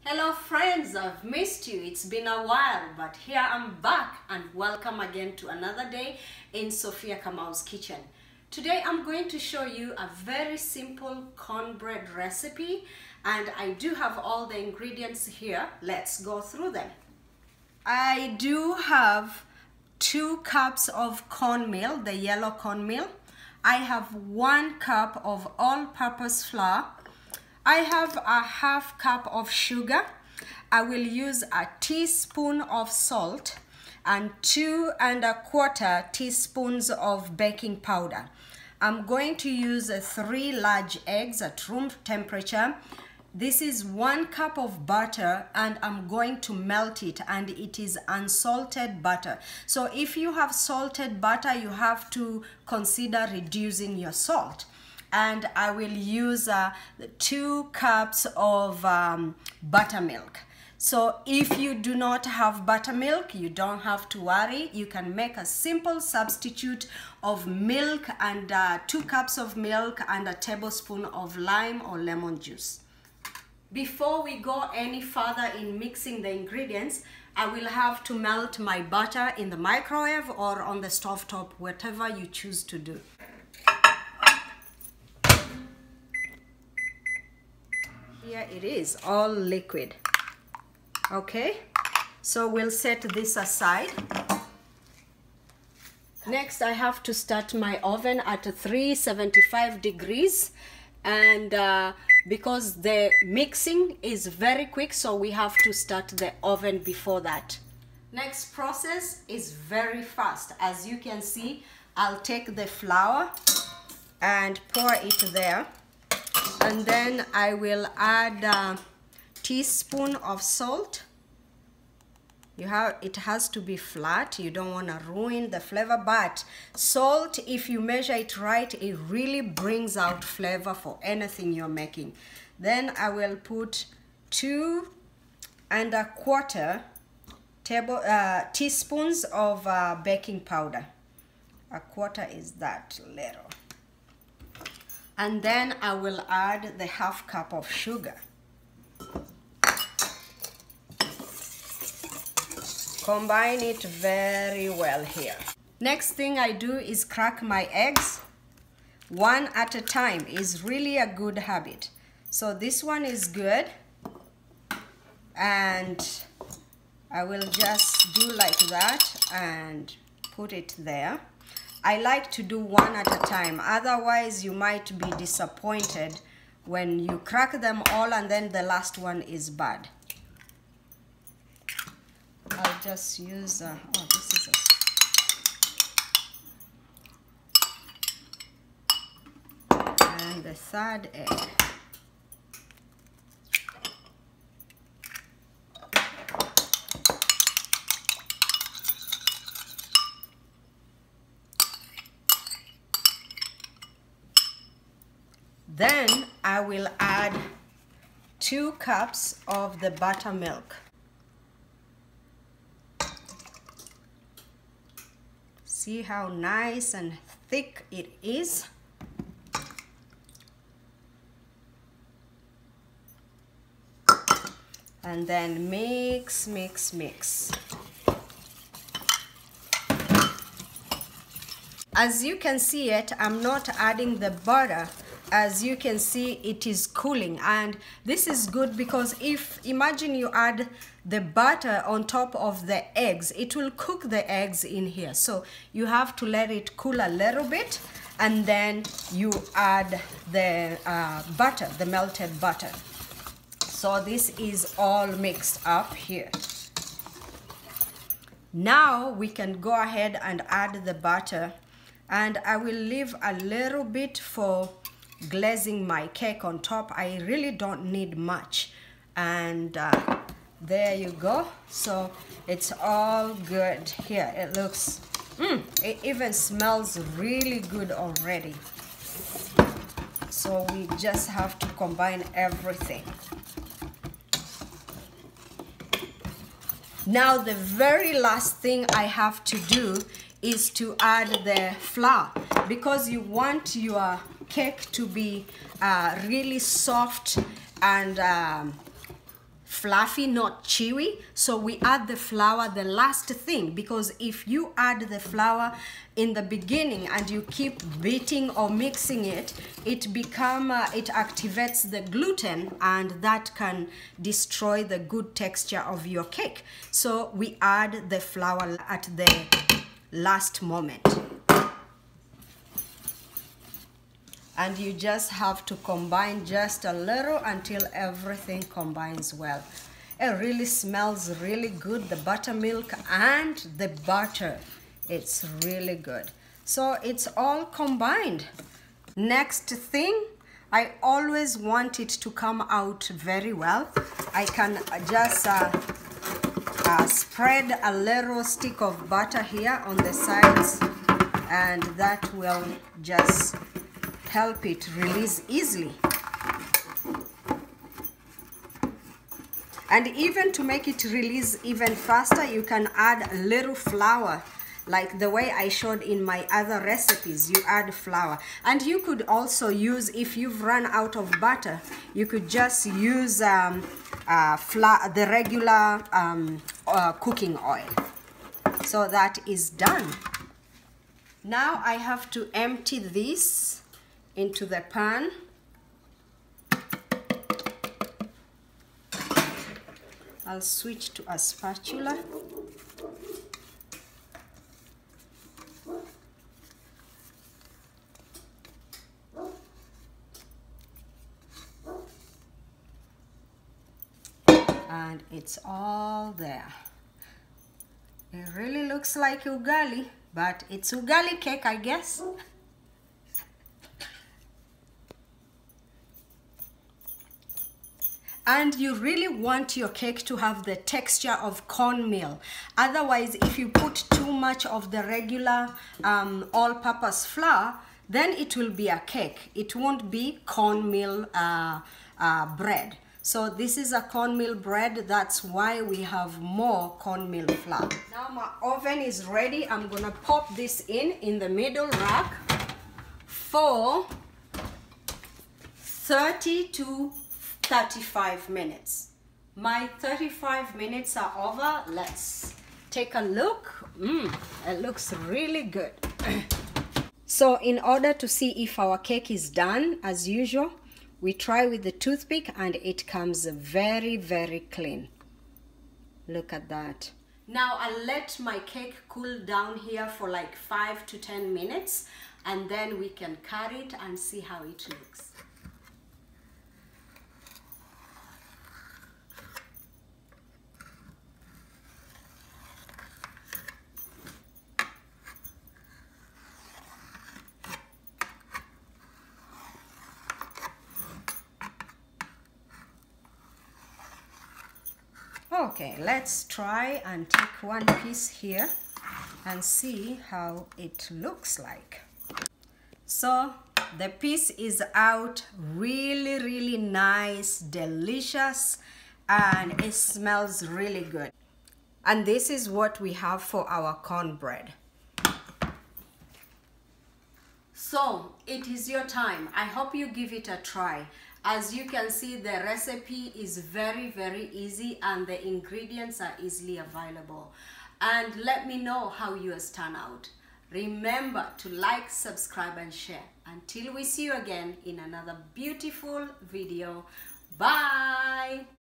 Hello friends, I've missed you. It's been a while, but here I'm back and welcome again to another day in Sophia Kamau's kitchen. Today I'm going to show you a very simple cornbread recipe and I do have all the ingredients here. Let's go through them. I do have 2 cups of cornmeal, the yellow cornmeal. I have 1 cup of all-purpose flour. I have a half cup of sugar. I will use a teaspoon of salt and 2 1/4 teaspoons of baking powder. I'm going to use 3 large eggs at room temperature. This is 1 cup of butter and I'm going to melt it, and it is unsalted butter. So if you have salted butter, you have to consider reducing your salt. And I will use 2 cups of buttermilk. So if you do not have buttermilk, you don't have to worry. You can make a simple substitute of milk and 2 cups of milk and a tablespoon of lime or lemon juice. Before we go any further in mixing the ingredients, I will have to melt my butter in the microwave or on the stovetop, whatever you choose to do. Here it is, all liquid. Okay, so we'll set this aside. Next, I have to start my oven at 375 degrees, and because the mixing is very quick, so we have to start the oven before that. Next process is very fast. As you can see, I'll take the flour and pour it there. And then I will add a teaspoon of salt. It has to be flat. You don't want to ruin the flavor, but salt, if you measure it right, it really brings out flavor for anything you're making. Then I will put 2 1/4 teaspoons of baking powder. 1/4 is that little. And then I will add the half cup of sugar. Combine it very well here. Next thing I do is crack my eggs. 1 at a time is really a good habit. So this one is good. And I will just do like that and put it there. I like to do 1 at a time, otherwise you might be disappointed when you crack them all and then the last one is bad. I'll just use, this is and the 3rd egg. Then I will add 2 cups of the buttermilk. See how nice and thick it is? And then mix, mix, mix. As you can see it, I'm not adding the butter. As you can see, it is cooling, and this is good because imagine you add the butter on top of the eggs, it will cook the eggs in here. So you have to let it cool a little bit, and then you add the butter, the melted butter. So this is all mixed up here. Now we can go ahead and add the butter, and I will leave a little bit for glazing my cake on top. I really don't need much, and there you go. So it's all good here. It looks it even smells really good already. So we just have to combine everything. Now the very last thing I have to do is to add the flour, because you want your cake to be really soft and fluffy, not chewy. So we add the flour the last thing, because if you add the flour in the beginning and you keep beating or mixing it, it activates the gluten, and that can destroy the good texture of your cake. So we add the flour at the last moment. And you just have to combine just a little until everything combines well. It really smells really good, the buttermilk and the butter. It's really good. So it's all combined. Next thing, I always want it to come out very well. I can just spread a little stick of butter here on the sides, and that will just help it release easily. And even to make it release even faster, you can add a little flour, like the way I showed in my other recipes. You add flour, and you could also use, if you've run out of butter, you could just use the regular cooking oil. So that is done. Now I have to empty this into the pan. I'll switch to a spatula. And it's all there. It really looks like ugali, but it's ugali cake, I guess. And you really want your cake to have the texture of cornmeal. Otherwise, if you put too much of the regular all-purpose flour, then it will be a cake. It won't be cornmeal bread. So this is a cornmeal bread. That's why we have more cornmeal flour. Now my oven is ready. I'm gonna pop this in the middle rack for 30 to 35 minutes. My 35 minutes are over. Let's take a look. It looks really good. So in order to see if our cake is done, as usual, we try with the toothpick, and it comes very, very clean. Look at that. Now I'll let my cake cool down here for like 5 to 10 minutes, and then we can cut it and see how it looks. Okay, let's try and take one piece here and see how it looks like. So the piece is out, really, really nice, delicious, and it smells really good. And this is what we have for our cornbread. So it is your time. I hope you give it a try. As you can see, the recipe is very, very easy, and the ingredients are easily available. And let me know how yours turn out. Remember to like, subscribe, and share. Until we see you again in another beautiful video. Bye!